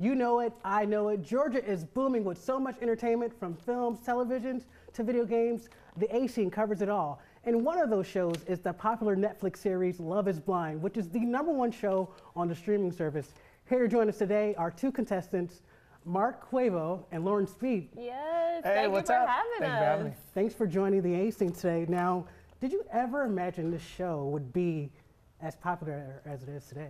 You know it, I know it. Georgia is booming with so much entertainment from films, televisions, to video games. The A Scene covers it all. And one of those shows is the popular Netflix series Love is Blind, which is the #1 show on the streaming service. Here to join us today are two contestants, Mark Cuevo and Lauren Speed. Yes, hey, thank what's you for up? having Thanks us. for having me. Thanks for joining the A Scene today. Now, did you ever imagine this show would be as popular as it is today?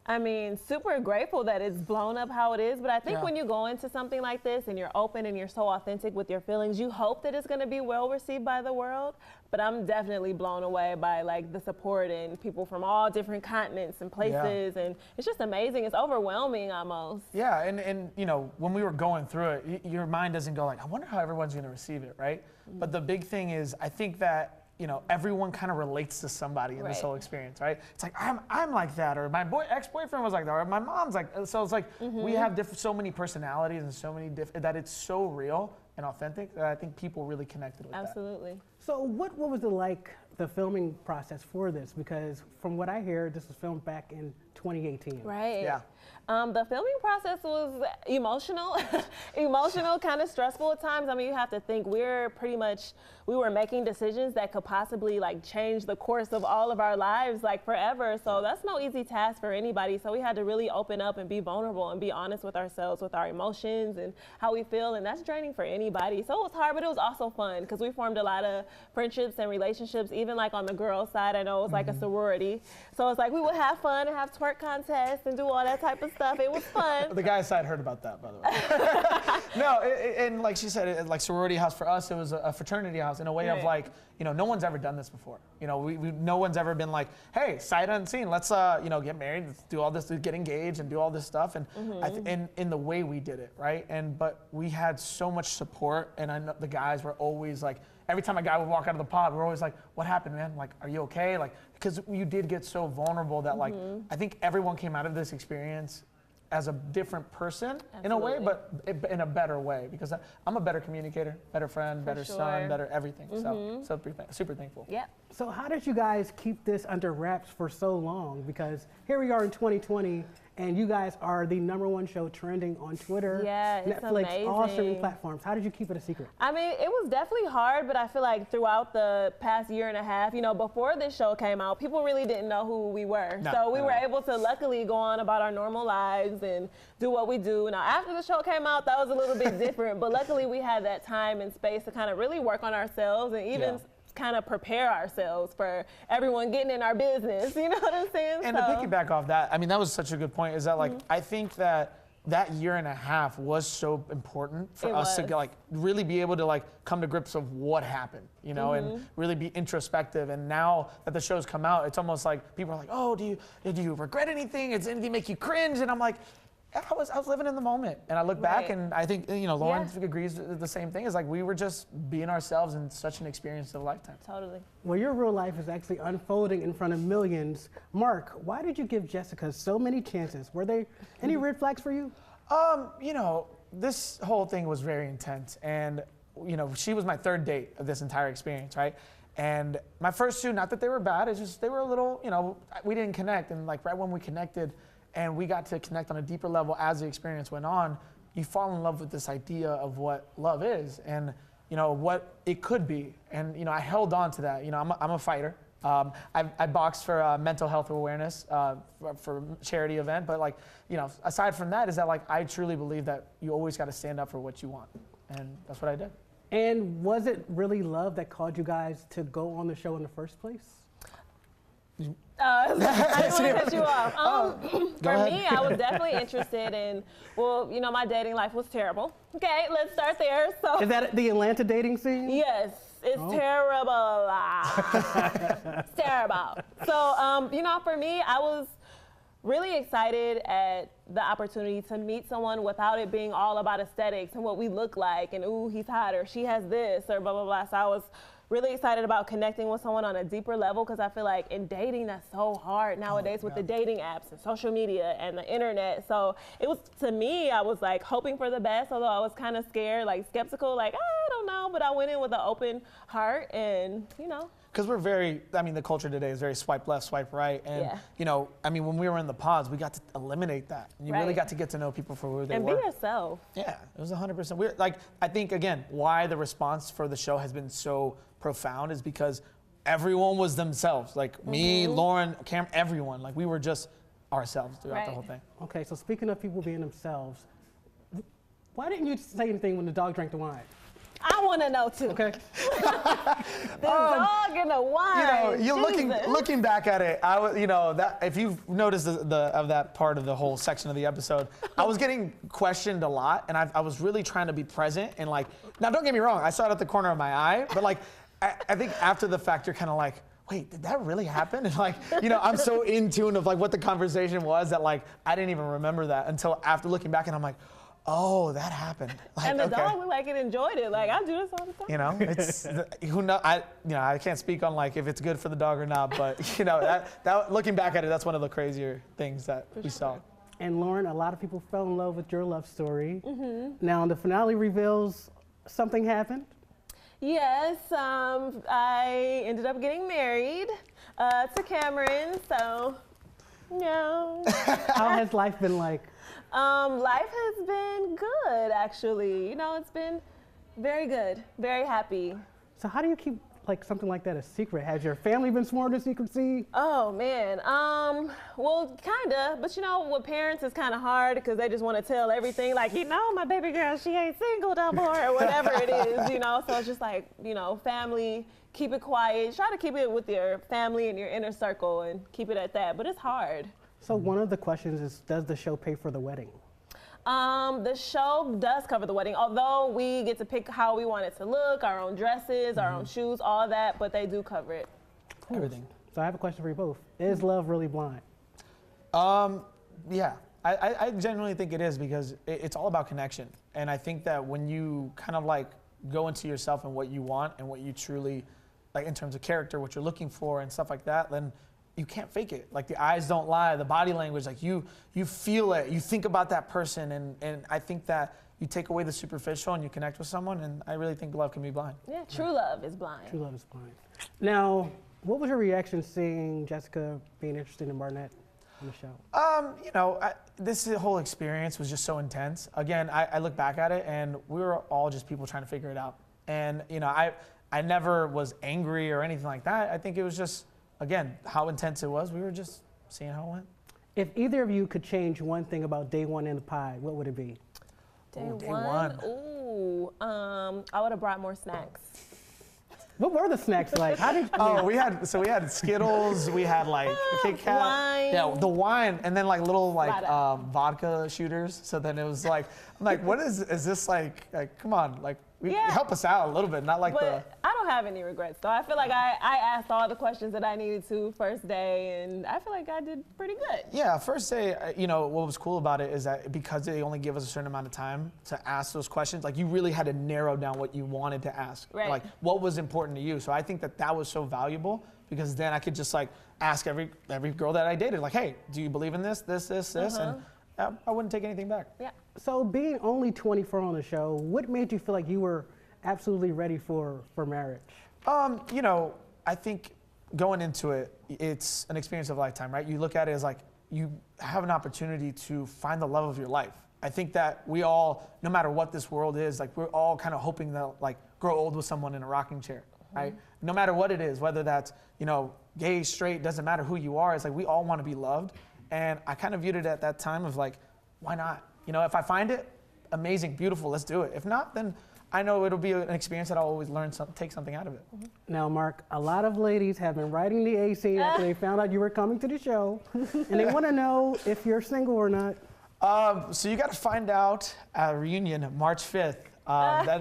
I mean, super grateful that it's blown up how it is, but I think when you go into something like this and you're open and you're so authentic with your feelings, you hope that it's gonna be well received by the world, but I'm definitely blown away by like the support and people from all different continents and places, and it's just amazing. It's overwhelming almost. Yeah, and you know, when we were going through it, your mind doesn't go like, I wonder how everyone's gonna receive it, right? But the big thing is, I think that, you know, everyone kind of relates to somebody in this whole experience, right? It's like, I'm like that, or my ex-boyfriend was like that, or my mom's like, so it's like, we have so many personalities and so many that it's so real and authentic that I think people really connected with that. Absolutely. So what was it like, the filming process for this? Because from what I hear, this was filmed back in 2018. Right. Yeah. The filming process was emotional, kind of stressful at times. I mean, you have to think we were making decisions that could possibly like change the course of all of our lives like forever. So that's no easy task for anybody. So we had to really open up and be vulnerable and be honest with ourselves, with our emotions and how we feel. And that's draining for anybody. So it was hard, but it was also fun because we formed a lot of friendships and relationships, even like on the girls' side. I know it was like a sorority. So it's like we would have fun and have twerk contests and do all that type of stuff. It was fun. The guy's side heard about that, by the way. No, and like she said, like sorority house for us, it was a fraternity house in a way of like, you know, no one's ever done this before. You know, no one's ever been like, hey, sight unseen, let's you know, get married, let's do all this, get engaged, and do all this stuff. And in the way we did it, right? But we had so much support, and I know the guys were always like, every time a guy would walk out of the pod, we're always like, what happened, man? Like, are you okay? Like, because you did get so vulnerable that like, I think everyone came out of this experience as a different person in a way, but in a better way, because I'm a better communicator, better friend, better son, better everything. So super thankful. Yep. So how did you guys keep this under wraps for so long? Because here we are in 2020, and you guys are the #1 show trending on Twitter, Netflix, all streaming platforms. How did you keep it a secret? I mean, it was definitely hard, but I feel like throughout the past year and a half, you know, before this show came out, people really didn't know who we were. So we were able to luckily go on about our normal lives and do what we do. Now, after the show came out, that was a little bit different, but luckily we had that time and space to kind of really work on ourselves and even kind of prepare ourselves for everyone getting in our business, you know what I'm saying? And to piggyback off that, I mean, that was such a good point, is that like, I think that year and a half was so important for us to like really be able to like come to grips of what happened, you know, and really be introspective. And now that the show's come out, it's almost like people are like, oh, do you regret anything? Does anything make you cringe? And I'm like, I was living in the moment, and I look back, and I think, you know, Lauren agrees with the same thing. Is like we were just being ourselves, and such an experience of a lifetime. Totally. Well, your real life is actually unfolding in front of millions. Mark, why did you give Jessica so many chances? Were there any red flags for you? You know, this whole thing was very intense, and you know, she was my third date of this entire experience, right? And my first two, not that they were bad, it's just they were a little, you know, we didn't connect, and like right when we connected. And we got to connect on a deeper level as the experience went on. You fall in love with this idea of what love is, and you know what it could be. And you know, I held on to that. You know, I'm a fighter. I boxed for mental health awareness for a charity event. But like, you know, aside from that, is that like I truly believe that you always got to stand up for what you want, and that's what I did. And was it really love that called you guys to go on the show in the first place? I didn't want to cut you off. For ahead. me, I was definitely interested in, well, you know, my dating life was terrible. Okay, let's start there. So Is that the Atlanta dating scene? yes, it's terrible. It's terrible. So, you know, for me, I was really excited at the opportunity to meet someone without it being all about aesthetics and what we look like and, ooh, he's hot, or she has this, or blah, blah, blah. So I was really excited about connecting with someone on a deeper level, because I feel like in dating, that's so hard nowadays with the dating apps and social media and the internet. So it was, to me, I was like hoping for the best, although I was kind of scared, like skeptical, like, I don't know, but I went in with an open heart, and you know. because we're very, I mean, the culture today is very swipe left, swipe right. And, Yeah. you know, I mean, when we were in the pods, we got to eliminate that. And you really Right. got to get to know people for who they And were. be yourself. Yeah, it was 100% weird. Like, I think, again, why the response for the show has been so profound is because everyone was themselves. Like, me, Lauren, Cam, everyone. Like, we were just ourselves throughout the Right. whole thing. Okay, so speaking of people being themselves, why didn't you say anything when the dog drank the wine? I want to know too. Okay. The dog and the wine. You know, Jesus. looking back at it, that if you've noticed of that part of the whole section of the episode, I was getting questioned a lot, and I was really trying to be present and like. Now, don't get me wrong, I saw it at the corner of my eye, but like, I think after the fact, you're kind of like, wait, did that really happen? And like, you know, I'm so in tune of like what the conversation was that like I didn't even remember that until after looking back, and I'm like, oh, that happened. Like, And the okay. dog looked like it enjoyed it. Like, I do this all the time. You know, it's who know. I can't speak on like if it's good for the dog or not, but you know, that looking back at it, that's one of the crazier things that we saw. And Lauren, a lot of people fell in love with your love story. Now, the finale reveals something happened. Yes, I ended up getting married to Cameron. So, no. How has life been like? Life has been good, actually. You know, it's been very good, very happy. So how do you keep like something like that a secret? Has your family been sworn to secrecy? Oh man, well, kinda, but you know, with parents it's kind of hard because they just want to tell everything. Like, you know, my baby girl, she ain't single no more, or whatever it is, you know. So it's just like, you know, family, keep it quiet. Try to keep it with your family and your inner circle, and keep it at that. But it's hard. So one of the questions is, does the show pay for the wedding? The show does cover the wedding, although we get to pick how we want it to look, our own dresses, our own shoes, all that, but they do cover it. Cool. Everything. So I have a question for you both. Is love really blind? Yeah, I genuinely think it is because it's all about connection. And I think that when you kind of like go into yourself and what you want and what you truly, like in terms of character, what you're looking for and stuff like that, then you can't fake it. Like the eyes don't lie, the body language, like you feel it, you think about that person. And I think that you take away the superficial and you connect with someone, and I really think love can be blind. Yeah, true love is blind. True love is blind. Now, what was your reaction seeing Jessica being interested in Barnett on the show? You know, this whole experience was just so intense. Again, I look back at it and we were all just people trying to figure it out. And, you know, I never was angry or anything like that. I think it was just, again, how intense it was. We were just seeing how it went. If either of you could change one thing about day one in the pod, what would it be? Day Day one? one. Ooh, I would have brought more snacks. What were the snacks like? How did We had Skittles, we had like Kit Kat. Wine. Yeah, the wine, and then like little like Rada. vodka shooters. So then it was like, I'm like, what is this like come on, like Yeah. help us out a little bit, not like But I don't have any regrets, though. I feel like I asked all the questions that I needed to first day, and I feel like I did pretty good. Yeah, first day, you know, what was cool about it is that because they only give us a certain amount of time to ask those questions, like you really had to narrow down what you wanted to ask. Right. Like what was important to you. So I think that was so valuable because then I could just like ask every girl that I dated, like, hey, do you believe in this? And I wouldn't take anything back. Yeah. So being only 24 on the show, what made you feel like you were absolutely ready for marriage? You know, I think going into it, it's an experience of a lifetime, right? You look at it as like you have an opportunity to find the love of your life. I think that we all, no matter what this world is, like we're all kind of hoping to like grow old with someone in a rocking chair, right? No matter what it is, whether that's, you know, gay, straight, doesn't matter who you are. It's like we all want to be loved. And I kind of viewed it at that time of like, why not? You know, if I find it, amazing, beautiful, let's do it. If not, then I know it'll be an experience that I'll always take something out of it. Now, Mark, a lot of ladies have been writing the A scene after they found out you were coming to the show, and they want to know if you're single or not. So you got to find out at a reunion March 5th.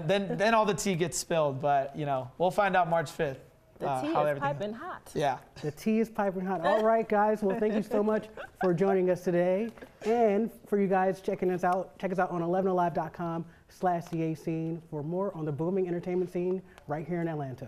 Then all the tea gets spilled, but you know, we'll find out March 5th. The tea how is everything- piping hot. Yeah. The tea is piping hot. All right, guys. Well, thank you so much for joining us today. And for you guys checking us out, check us out on 11alive.com/CA scene for more on the booming entertainment scene right here in Atlanta.